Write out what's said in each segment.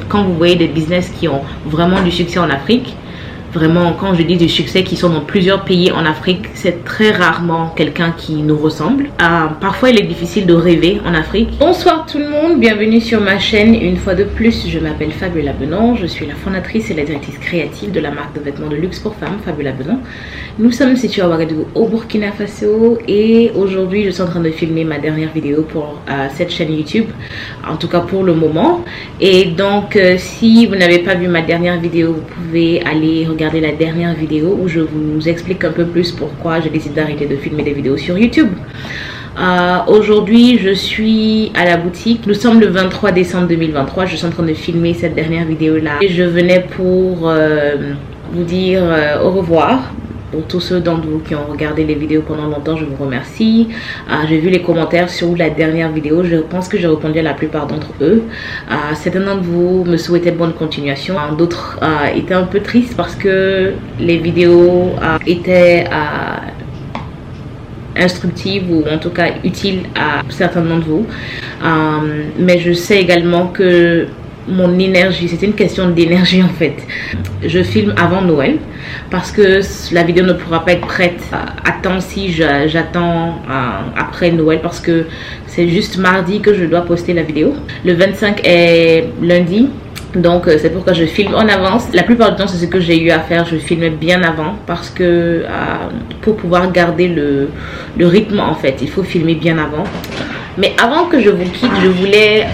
Quand vous voyez des business qui ont vraiment du succès en Afrique, vraiment, quand je dis du succès, qui sont dans plusieurs pays en Afrique, c'est très rarement quelqu'un qui nous ressemble. Parfois, il est difficile de rêver en Afrique. Bonsoir tout le monde, bienvenue sur ma chaîne. Une fois de plus, je m'appelle Fabiola Benon. Je suis la fondatrice et la directrice créative de la marque de vêtements de luxe pour femmes, Fabiola Benon. Nous sommes situés à Ouagadougou, au Burkina Faso. Et aujourd'hui, je suis en train de filmer ma dernière vidéo pour cette chaîne YouTube. En tout cas, pour le moment. Et donc, si vous n'avez pas vu ma dernière vidéo, vous pouvez aller regarder la dernière vidéo où je vous explique un peu plus pourquoi j'ai décidé d'arrêter de filmer des vidéos sur YouTube. Aujourd'hui je suis à la boutique. Nous sommes le 23 décembre 2023. Je suis en train de filmer cette dernière vidéo là et je venais pour vous dire au revoir. Pour tous ceux d'entre vous qui ont regardé les vidéos pendant longtemps, je vous remercie. J'ai vu les commentaires sur la dernière vidéo. Je pense que j'ai répondu à la plupart d'entre eux. Certains d'entre vous me souhaitaient bonne continuation. D'autres étaient un peu tristes parce que les vidéos étaient instructives ou en tout cas utiles à certains d'entre vous. Mais je sais également que mon énergie, c'est une question d'énergie en fait. Je filme avant Noël parce que la vidéo ne pourra pas être prête à temps si j'attends après Noël, parce que c'est juste mardi que je dois poster la vidéo. Le 25 est lundi. Donc c'est pourquoi je filme en avance. La plupart du temps, c'est ce que j'ai eu à faire. Je filme bien avant parce que pour pouvoir garder le rythme en fait, il faut filmer bien avant. Mais avant que je vous quitte, je voulais...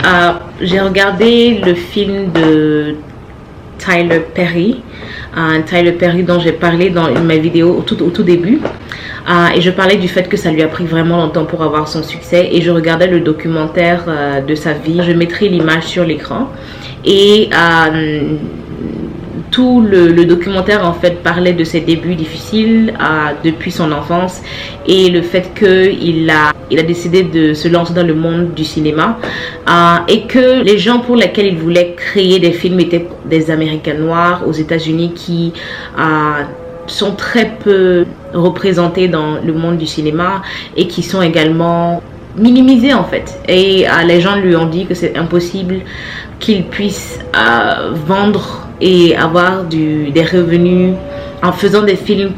j'ai regardé le film de Tyler Perry. Tyler Perry dont j'ai parlé dans ma vidéo au tout début. Et je parlais du fait que ça lui a pris vraiment longtemps pour avoir son succès. Et je regardais le documentaire de sa vie. Je mettrai l'image sur l'écran. Et tout le documentaire en fait parlait de ses débuts difficiles depuis son enfance et le fait qu'il a décidé de se lancer dans le monde du cinéma et que les gens pour lesquels il voulait créer des films étaient des Américains noirs aux États-Unis qui sont très peu représentés dans le monde du cinéma et qui sont également minimisés en fait. Et les gens lui ont dit que c'est impossible qu'il puisse vendre et avoir des revenus en faisant des films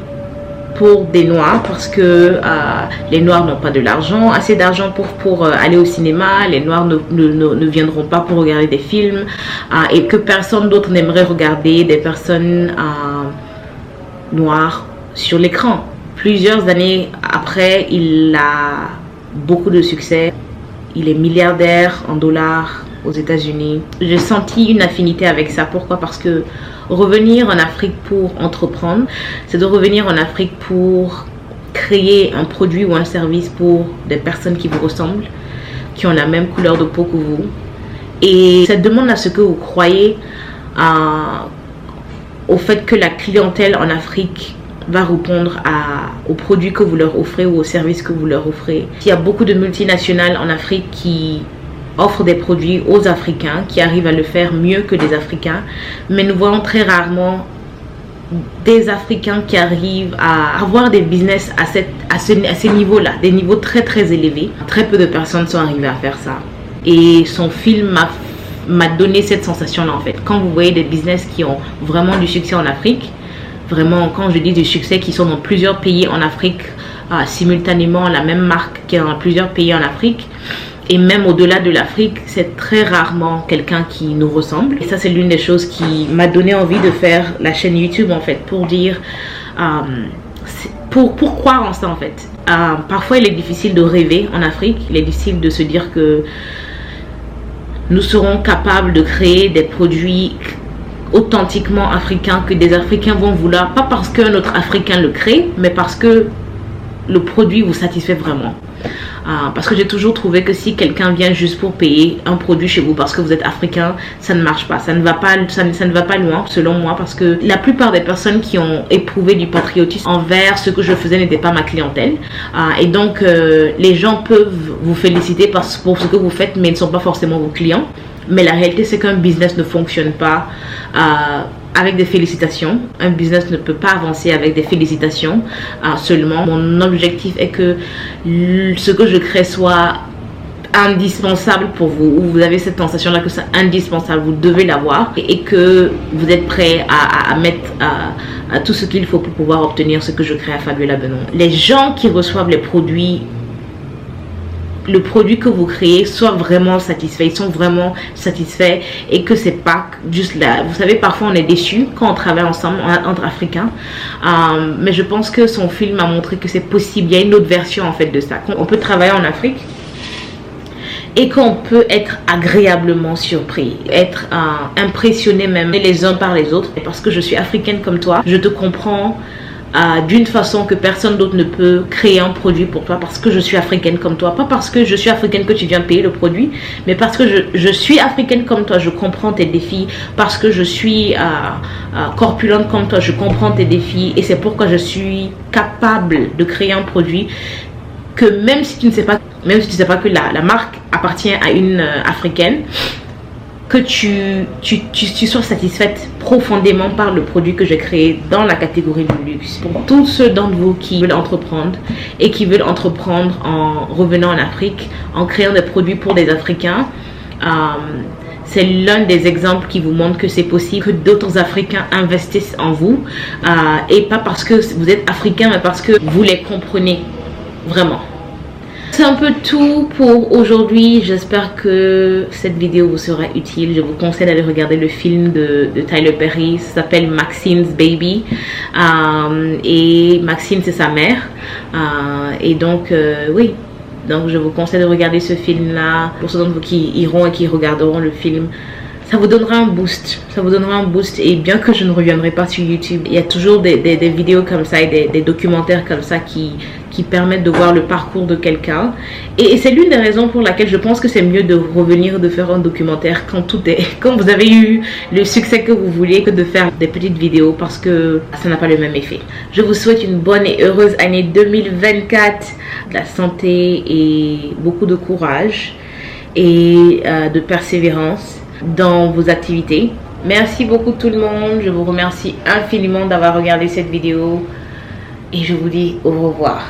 pour des noirs, parce que les noirs n'ont pas de l'argent, assez d'argent pour aller au cinéma. Les noirs ne viendront pas pour regarder des films et que personne d'autre n'aimerait regarder des personnes noires sur l'écran. Plusieurs années après, il a beaucoup de succès. Il est milliardaire en dollars aux États-Unis. J'ai senti une affinité avec ça. Pourquoi? Parce que revenir en Afrique pour entreprendre, c'est de revenir en Afrique pour créer un produit ou un service pour des personnes qui vous ressemblent, qui ont la même couleur de peau que vous. Et ça demande à ce que vous croyez au fait que la clientèle en Afrique va répondre aux produits que vous leur offrez ou aux services que vous leur offrez. Il y a beaucoup de multinationales en Afrique qui offrent des produits aux Africains, qui arrivent à le faire mieux que les Africains, mais nous voyons très rarement des Africains qui arrivent à avoir des business à ces niveaux-là, des niveaux très très élevés. Très peu de personnes sont arrivées à faire ça. Et son film m'a donné cette sensation-là en fait. Quand vous voyez des business qui ont vraiment du succès en Afrique, vraiment, quand je dis du succès, qui sont dans plusieurs pays en Afrique, simultanément, la même marque qui est dans plusieurs pays en Afrique, et même au-delà de l'Afrique, c'est très rarement quelqu'un qui nous ressemble. Et ça, c'est l'une des choses qui m'a donné envie de faire la chaîne YouTube, en fait, pour dire, pour croire en ça, en fait. Parfois, il est difficile de rêver en Afrique. Il est difficile de se dire que nous serons capables de créer des produits authentiquement africains, que des Africains vont vouloir, pas parce qu'un autre Africain le crée, mais parce que le produit vous satisfait vraiment. Parce que j'ai toujours trouvé que si quelqu'un vient juste pour payer un produit chez vous parce que vous êtes africain, ça ne marche pas, ça ne va pas loin selon moi, parce que la plupart des personnes qui ont éprouvé du patriotisme envers ce que je faisais n'étaient pas ma clientèle, et donc les gens peuvent vous féliciter pour ce que vous faites, mais ils ne sont pas forcément vos clients. Mais la réalité, c'est qu'un business ne fonctionne pas avec des félicitations. Un business ne peut pas avancer avec des félicitations seulement. Mon objectif est que ce que je crée soit indispensable pour vous, ou vous avez cette sensation là que c'est indispensable, vous devez l'avoir, et que vous êtes prêt à mettre à tout ce qu'il faut pour pouvoir obtenir ce que je crée à Fabiola Benon. Les gens qui reçoivent les produits, le produit que vous créez, soient vraiment satisfaits, ils sont vraiment satisfaits, et que c'est pas juste là. Vous savez, parfois on est déçus quand on travaille ensemble entre Africains, mais je pense que son film a montré que c'est possible. Il y a une autre version en fait de ça. On peut travailler en Afrique et qu'on peut être agréablement surpris, être impressionné même les uns par les autres. Et parce que je suis africaine comme toi, je te comprends d'une façon que personne d'autre ne peut créer un produit pour toi, parce que je suis africaine comme toi. Pas parce que je suis africaine que tu viens payer le produit, mais parce que je suis africaine comme toi, je comprends tes défis. Parce que je suis corpulente comme toi, je comprends tes défis, et c'est pourquoi je suis capable de créer un produit que même si tu ne sais pas, que la marque appartient à une africaine, que tu sois satisfaite profondément par le produit que j'ai créé dans la catégorie du luxe. Pour tous ceux d'entre vous qui veulent entreprendre, et qui veulent entreprendre en revenant en Afrique, en créant des produits pour des Africains, c'est l'un des exemples qui vous montre que c'est possible, que d'autres Africains investissent en vous, et pas parce que vous êtes Africain, mais parce que vous les comprenez vraiment. C'est un peu tout pour aujourd'hui. J'espère que cette vidéo vous sera utile. Je vous conseille d'aller regarder le film de Tyler Perry. Ça s'appelle Maxine's Baby. Et Maxine, c'est sa mère. Et donc, oui. Donc, je vous conseille de regarder ce film-là. Pour ceux d'entre vous qui iront et qui regarderont le film, ça vous donnera un boost. Ça vous donnera un boost. Et bien que je ne reviendrai pas sur YouTube, il y a toujours des vidéos comme ça et des documentaires comme ça qui permettent de voir le parcours de quelqu'un. Et c'est l'une des raisons pour laquelle je pense que c'est mieux de revenir, de faire un documentaire quand vous avez eu le succès que vous voulez, que de faire des petites vidéos, parce que ça n'a pas le même effet. Je vous souhaite une bonne et heureuse année 2024, de la santé et beaucoup de courage et de persévérance dans vos activités. Merci beaucoup tout le monde. Je vous remercie infiniment d'avoir regardé cette vidéo et je vous dis au revoir.